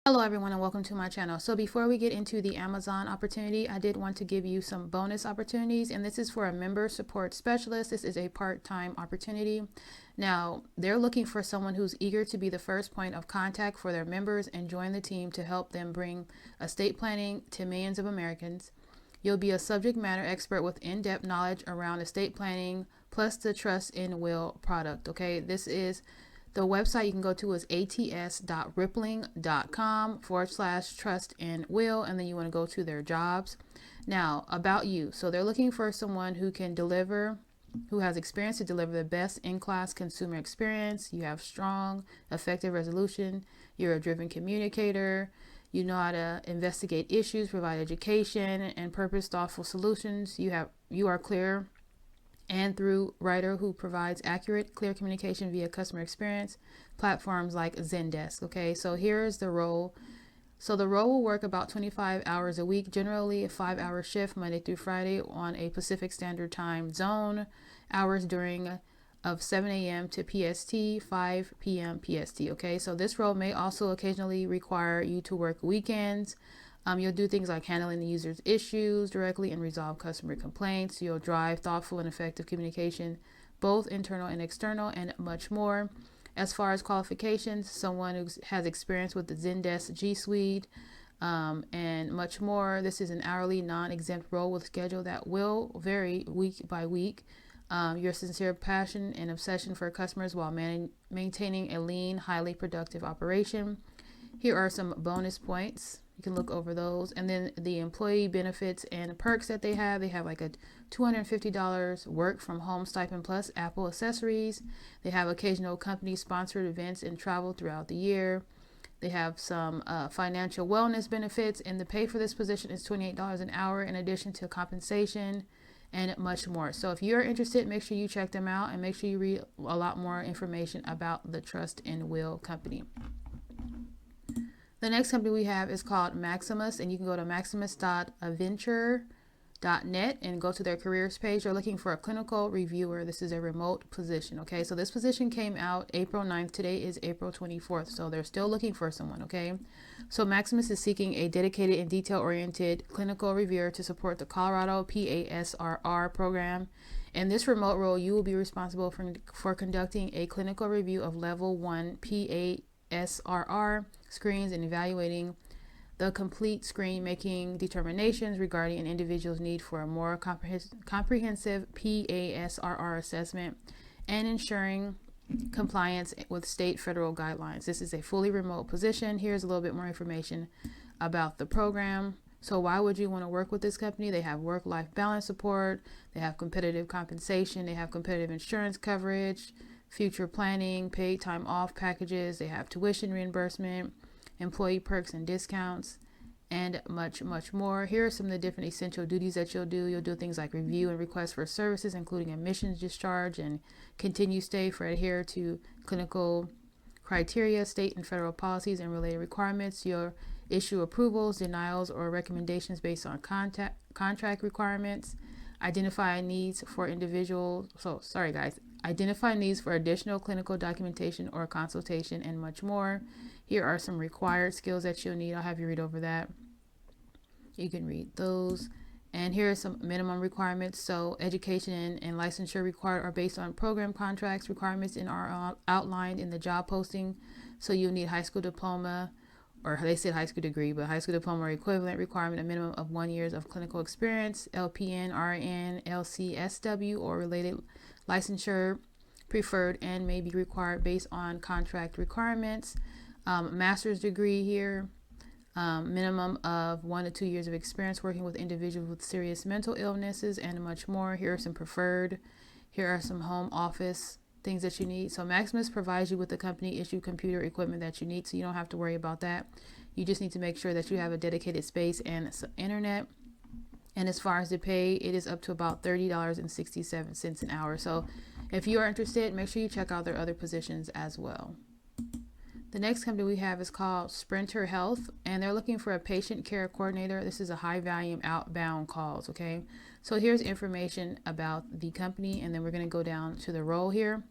Hello everyone and welcome to my channel. So before we get into the Amazon opportunity, I did want to give you some bonus opportunities, and this is for a member support specialist. This is a part-time opportunity. Now, they're looking for someone who's eager to be the first point of contact for their members and join the team to help them bring estate planning to millions of Americans. You'll be a subject matter expert with in-depth knowledge around estate planning plus the trust and will product. Okay, the website you can go to is ats.rippling.com/trust and will, and then you want to go to their jobs. Now, about you. So they're looking for someone who has experience to deliver the best in-class consumer experience. You have strong, effective resolution. You're a driven communicator. You know how to investigate issues, provide education, and purpose thoughtful solutions. You are clear and through writer who provides accurate, clear communication via customer experience platforms like Zendesk. Okay, so here's the role. So the role will work about 25 hours a week, generally a 5-hour shift Monday through Friday on a Pacific Standard Time zone, hours during of 7 a.m. to PST, 5 p.m. PST. Okay, so this role may also occasionally require you to work weekends. You'll do things like handling the user's issues directly and resolve customer complaints. You'll drive thoughtful and effective communication, both internal and external, and much more. As far as qualifications, someone who has experience with the Zendesk G Suite, and much more. This is an hourly, non-exempt role with schedule that will vary week by week. Your sincere passion and obsession for customers while maintaining a lean, highly productive operation. Here are some bonus points. You can look over those. And then the employee benefits and perks that they have like a $250 work from home stipend plus Apple accessories. They have occasional company sponsored events and travel throughout the year. They have some financial wellness benefits, and the pay for this position is $28 an hour in addition to compensation and much more. So if you're interested, make sure you check them out and make sure you read a lot more information about the Trust and Will company. The next company we have is called Maximus, and you can go to maximus.adventure.net and go to their careers page. They're looking for a clinical reviewer. This is a remote position. Okay, so this position came out April 9th. Today is April 24th, so they're still looking for someone. Okay, so Maximus is seeking a dedicated and detail-oriented clinical reviewer to support the Colorado PASRR program. In this remote role, you will be responsible for conducting a clinical review of level 1 PASRR screens and evaluating the complete screen, making determinations regarding an individual's need for a more comprehensive PASRR assessment, and ensuring compliance with state federal guidelines. This is a fully remote position. Here's a little bit more information about the program. So why would you want to work with this company? They have work-life balance support, they have competitive compensation, they have competitive insurance coverage, future planning, paid time off packages, they have tuition reimbursement, employee perks and discounts, and much more. Here are some of the different essential duties that you'll do. You'll do things like review and request for services, including admissions, discharge, and continue stay for adhere to clinical criteria, state and federal policies, and related requirements. You'll issue approvals, denials, or recommendations based on contract requirements. Identify needs for additional clinical documentation or consultation, and much more. Here are some required skills that you'll need. I'll have you read over that. You can read those. And here are some minimum requirements. So education and licensure required are based on program contracts requirements and are outlined in the job posting. So you'll need high school diploma, or they said high school degree, but high school diploma or equivalent requirement, a minimum of 1 year of clinical experience, LPN, RN, LCSW, or related licensure preferred and may be required based on contract requirements. Master's degree here, minimum of 1 to 2 years of experience working with individuals with serious mental illnesses, and much more. Here are some preferred. Here are some home office things that you need. So Maximus provides you with the company issued computer equipment that you need, so you don't have to worry about that. You just need to make sure that you have a dedicated space and internet. And as far as the pay, it is up to about $30.67 an hour. So if you are interested, make sure you check out their other positions as well. The next company we have is called Sprinter Health, and they're looking for a patient care coordinator. This is a high volume outbound calls. Okay, so here's information about the company, and then we're going to go down to the role here.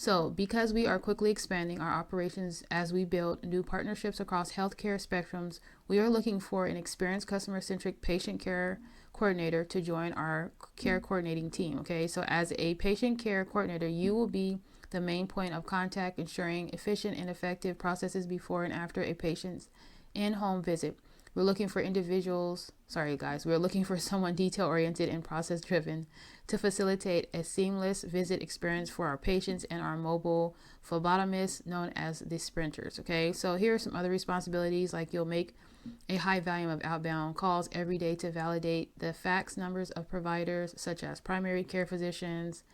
So, because we are quickly expanding our operations as we build new partnerships across healthcare spectrums, we are looking for an experienced customer centric patient care coordinator to join our care coordinating team. Okay, so as a patient care coordinator, you will be the main point of contact, ensuring efficient and effective processes before and after a patient's in home visit. We're looking for we're looking for someone detail oriented and process driven to facilitate a seamless visit experience for our patients and our mobile phlebotomists, known as the sprinters. Okay, so here are some other responsibilities, like you'll make a high volume of outbound calls every day to validate the fax numbers of providers such as primary care physicians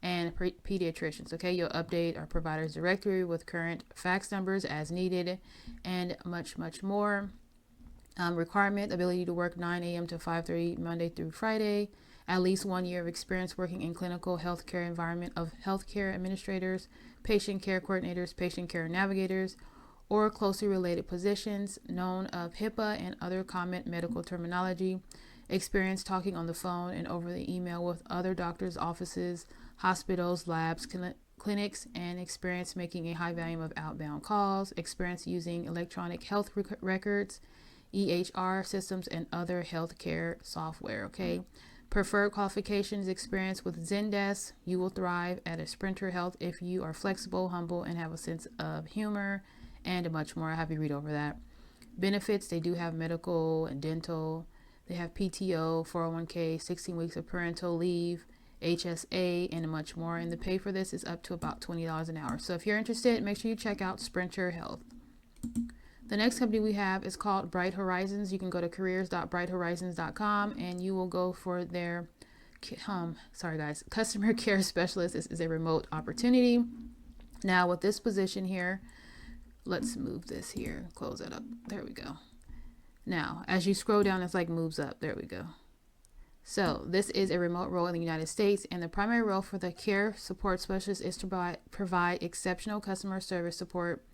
and pediatricians. Okay, you'll update our providers directory with current fax numbers as needed, and much more. Requirement: ability to work 9 a.m. to 5:30 Monday through Friday, at least 1 year of experience working in clinical healthcare environment of healthcare administrators, patient care coordinators, patient care navigators, or closely related positions, known of HIPAA and other common medical terminology, experience talking on the phone and over the email with other doctors' offices, hospitals, labs, clinics, and experience making a high volume of outbound calls, experience using electronic health records, EHR systems, and other healthcare software. Okay. Preferred qualifications: experience with Zendesk. You will thrive at a Sprinter Health if you are flexible, humble, and have a sense of humor, and much more. I have you read over that. Benefits: they do have medical and dental. They have PTO, 401k, 16 weeks of parental leave, HSA, and much more. And the pay for this is up to about $20 an hour. So if you're interested, make sure you check out Sprinter Health. The next company we have is called Bright Horizons. You can go to careers.brighthorizons.com and you will go for their customer care specialist. This is a remote opportunity. Now with this position here, let's move this here, close it up. There we go. Now, as you scroll down, it's like moves up. There we go. So this is a remote role in the United States, and the primary role for the care support specialist is to provide exceptional customer service support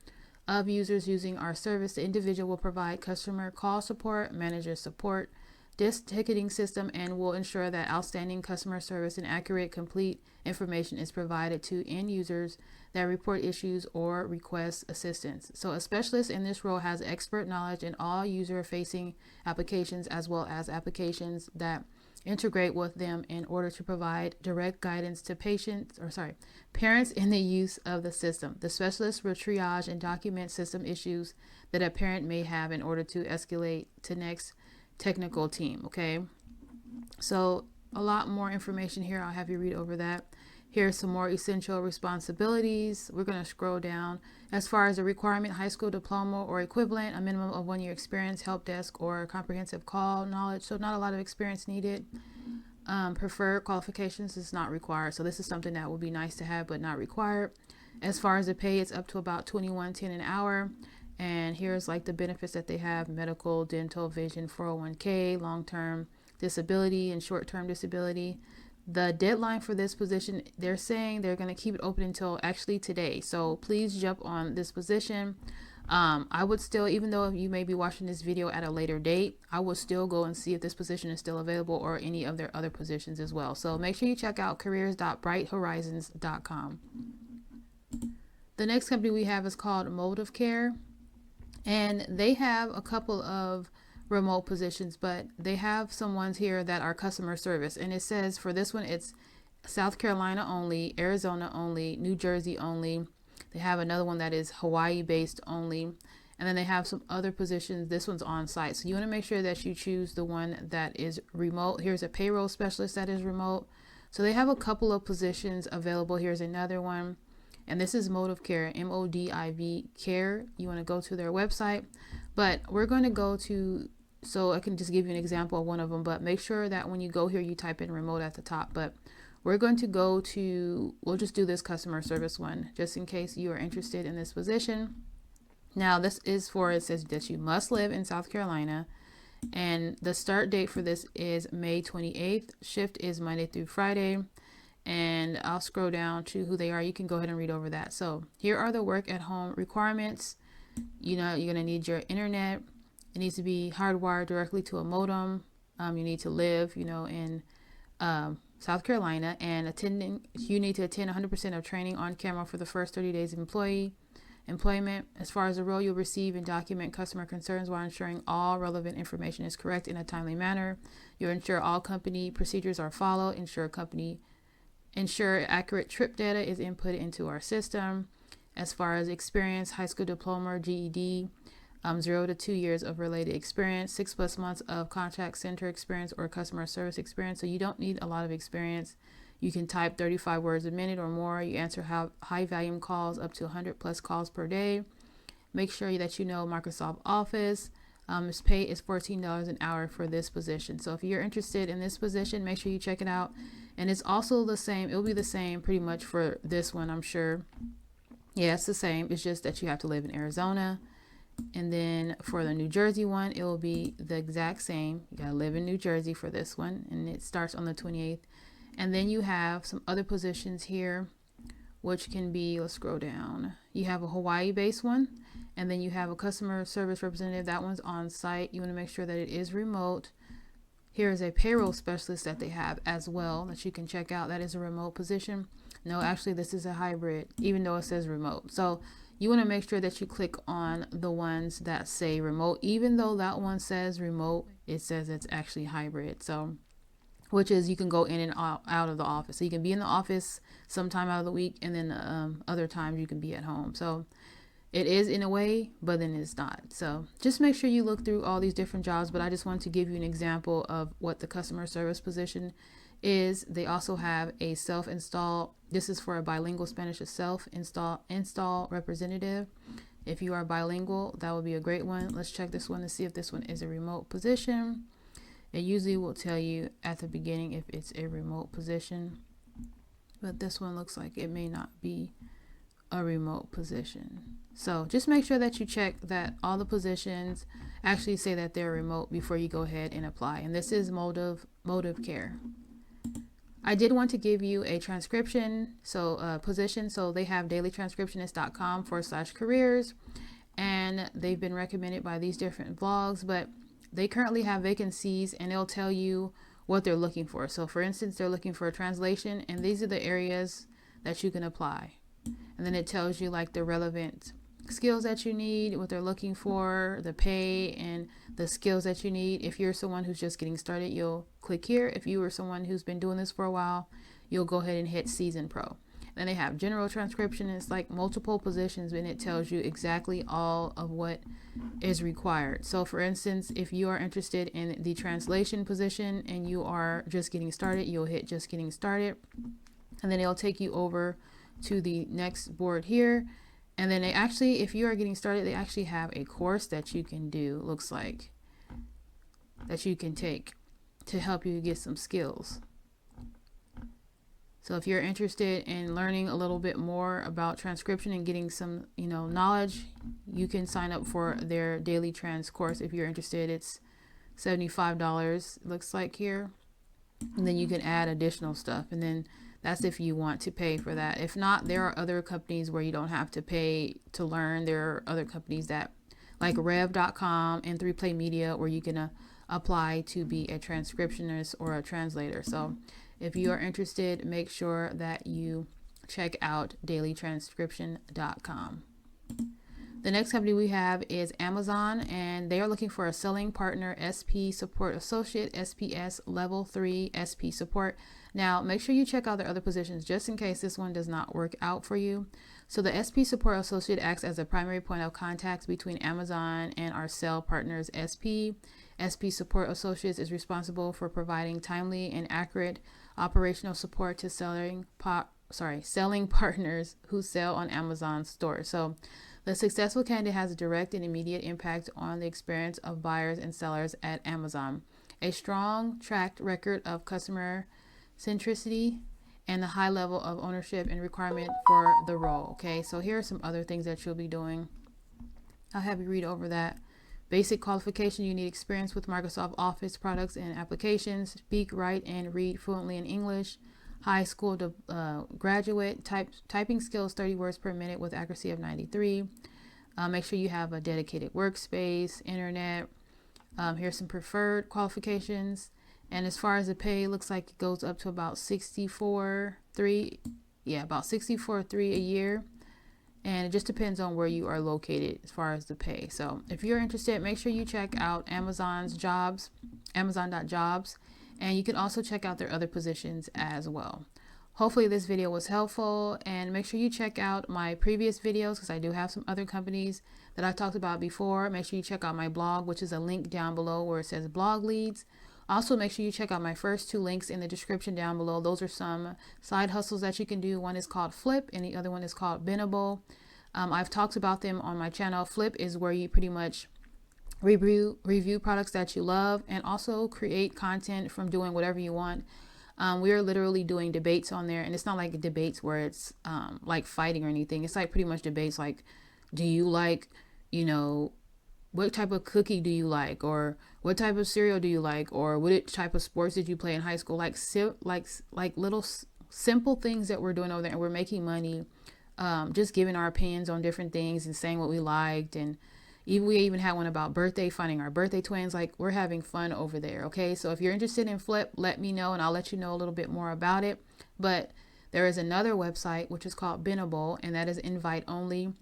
of users using our service. The individual will provide customer call support, manager support, disk ticketing system, and will ensure that outstanding customer service and accurate, complete information is provided to end users that report issues or request assistance. So a specialist in this role has expert knowledge in all user-facing applications, as well as applications that integrate with them, in order to provide direct guidance to parents in the use of the system. The specialist will triage and document system issues that a parent may have in order to escalate to next technical team. Okay, so a lot more information here. I'll have you read over that. Here's some more essential responsibilities. We're going to scroll down. As far as the requirement: high school diploma or equivalent, a minimum of 1 year experience, help desk or comprehensive call knowledge. So not a lot of experience needed. Preferred qualifications is not required. So this is something that would be nice to have, but not required. As far as the pay, it's up to about $21.10 an hour. And here's like the benefits that they have: medical, dental, vision, 401k, long-term disability, and short-term disability. The deadline for this position, they're saying they're going to keep it open until actually today. So please jump on this position. I would still, even though you may be watching this video at a later date, I will still go and see if this position is still available, or any of their other positions as well. So make sure you check out careers.brighthorizons.com. The next company we have is called Mode of Care, and they have a couple of remote positions, but they have some ones here that are customer service. And it says for this one, it's South Carolina only, Arizona only, New Jersey only. They have another one that is Hawaii based only. And then they have some other positions. This one's on site. So you want to make sure that you choose the one that is remote. Here's a payroll specialist that is remote. So they have a couple of positions available. Here's another one. And this is Mode of Care, MODIV Care. You want to go to their website. But we're going to go to, so I can just give you an example of one of them, but make sure that when you go here, you type in remote at the top. But we're going to go to, we'll just do this customer service one, just in case you are interested in this position. Now this is for, it says that you must live in South Carolina, and the start date for this is May 28th. Shift is Monday through Friday. And I'll scroll down to who they are. You can go ahead and read over that. So here are the work at home requirements. You know, you're going to need your internet. It needs to be hardwired directly to a modem. You need to live, in South Carolina, and you need to attend 100% of training on camera for the first 30 days of employment. As far as the role, you'll receive and document customer concerns while ensuring all relevant information is correct in a timely manner. You'll ensure all company procedures are followed, ensure accurate trip data is input into our system. As far as experience, high school diploma or GED, 0 to 2 years of related experience, 6+ months of contact center experience or customer service experience. So you don't need a lot of experience. You can type 35 words a minute or more. You answer high volume calls up to 100+ calls per day. Make sure that you know Microsoft Office. Its pay is $14 an hour for this position. So if you're interested in this position, make sure you check it out. And it's also the same. It'll be the same pretty much for this one, I'm sure. Yeah, it's the same. It's just that you have to live in Arizona. And then for the New Jersey one, it will be the exact same. You gotta live in New Jersey for this one, and it starts on the 28th. And then you have some other positions here, which can be, let's scroll down. You have a Hawaii-based one, and then you have a customer service representative. That one's on site. You want to make sure that it is remote. Here is a payroll specialist that they have as well that you can check out. That is a remote position. No, actually, this is a hybrid, even though it says remote. So you want to make sure that you click on the ones that say remote. Even though that one says remote, it says it's actually hybrid. So, which is you can go in and out of the office. So you can be in the office sometime out of the week, and then other times you can be at home. So it is in a way, but then it's not. So just make sure you look through all these different jobs. But I just want to give you an example of what the customer service position is. They also have a self-install. This is for a bilingual Spanish, a self-install representative. If you are bilingual, that would be a great one. Let's check this one to see if this one is a remote position. It usually will tell you at the beginning if it's a remote position, but this one looks like it may not be a remote position. So just make sure that you check that all the positions actually say that they're remote before you go ahead and apply. And this is Motive Care. I did want to give you a transcription position. So they have dailytranscriptionist.com/careers, and they've been recommended by these different blogs, but they currently have vacancies, and they'll tell you what they're looking for. So for instance, they're looking for a translation, and these are the areas that you can apply. And then it tells you like the relevant skills that you need, what they're looking for, the pay, and the skills that you need. If you're someone who's just getting started, you'll click here. If you are someone who's been doing this for a while, you'll go ahead and hit Season Pro. Then they have general transcription. It's like multiple positions, and it tells you exactly all of what is required. So for instance, if you are interested in the translation position and you are just getting started, you'll hit just getting started, and then it'll take you over to the next board here. And then they actually, if you are getting started, they actually have a course that you can do, looks like, that you can take to help you get some skills. So if you're interested in learning a little bit more about transcription and getting some, knowledge, you can sign up for their daily trans course. If you're interested, it's $75, looks like here. And then you can add additional stuff. And then that's if you want to pay for that. If not, there are other companies where you don't have to pay to learn. There are other companies that, like rev.com and 3Play Media, where you can apply to be a transcriptionist or a translator. So if you are interested, make sure that you check out dailytranscription.com. The next company we have is Amazon, and they are looking for a selling partner, SP support associate, SPS level 3 SP support. Now, make sure you check out their other positions just in case this one does not work out for you. So the SP support associate acts as a primary point of contact between Amazon and our sell partners, SP. SP support associates is responsible for providing timely and accurate operational support to selling partners who sell on Amazon stores. So the successful candidate has a direct and immediate impact on the experience of buyers and sellers at Amazon. A strong track record of customer centricity and the high level of ownership and requirement for the role. Okay, so here are some other things that you'll be doing. I'll have you read over that. Basic qualification: you need experience with Microsoft Office products and applications. Speak, write, and read fluently in English. High school to graduate. Typing skills 30 words per minute with accuracy of 93. Make sure you have a dedicated workspace, internet. Here's some preferred qualifications. And as far as the pay, it looks like it goes up to about 64.3, yeah, about 64.3 a year. And it just depends on where you are located as far as the pay. So if you're interested, make sure you check out Amazon's jobs, amazon.jobs, and you can also check out their other positions as well. Hopefully this video was helpful, and make sure you check out my previous videos because I do have some other companies that I talked about before. Make sure you check out my blog, which is a link down below where it says blog leads. Also, make sure you check out my first two links in the description down below. Those are some side hustles that you can do. One is called Flip and the other one is called Bendable. I've talked about them on my channel. Flip is where you pretty much review products that you love and also create content from doing whatever you want. We are literally doing debates on there, and it's not like debates where it's like fighting or anything. It's like pretty much debates like, do you like, what type of cookie do you like, or what type of cereal do you like, or what type of sports did you play in high school? Like little simple things that we're doing over there, and we're making money, just giving our opinions on different things and saying what we liked. And we even had one about finding our birthday twins. Like, we're having fun over there. Okay, so if you're interested in Flip, let me know and I'll let you know a little bit more about it. But there is another website which is called Bendable, and that is invite only.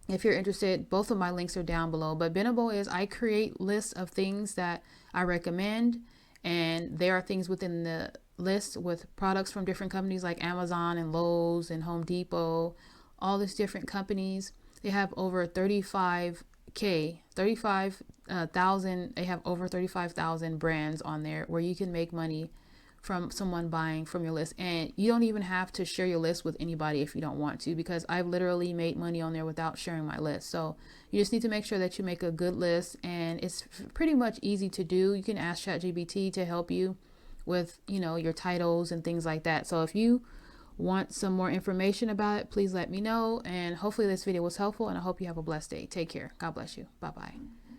If you're interested, both of my links are down below. But Bendable is, I create lists of things that I recommend, and there are things within the list with products from different companies like Amazon and Lowe's and Home Depot, all these different companies. They have over 35,000, they have over 35,000 brands on there where you can make money from someone buying from your list. And you don't even have to share your list with anybody if you don't want to, because I've literally made money on there without sharing my list. So you just need to make sure that you make a good list, and it's pretty much easy to do. You can ask ChatGPT to help you with, your titles and things like that. So if you want some more information about it, please let me know. And hopefully this video was helpful, and I hope you have a blessed day. Take care. God bless you. Bye-bye.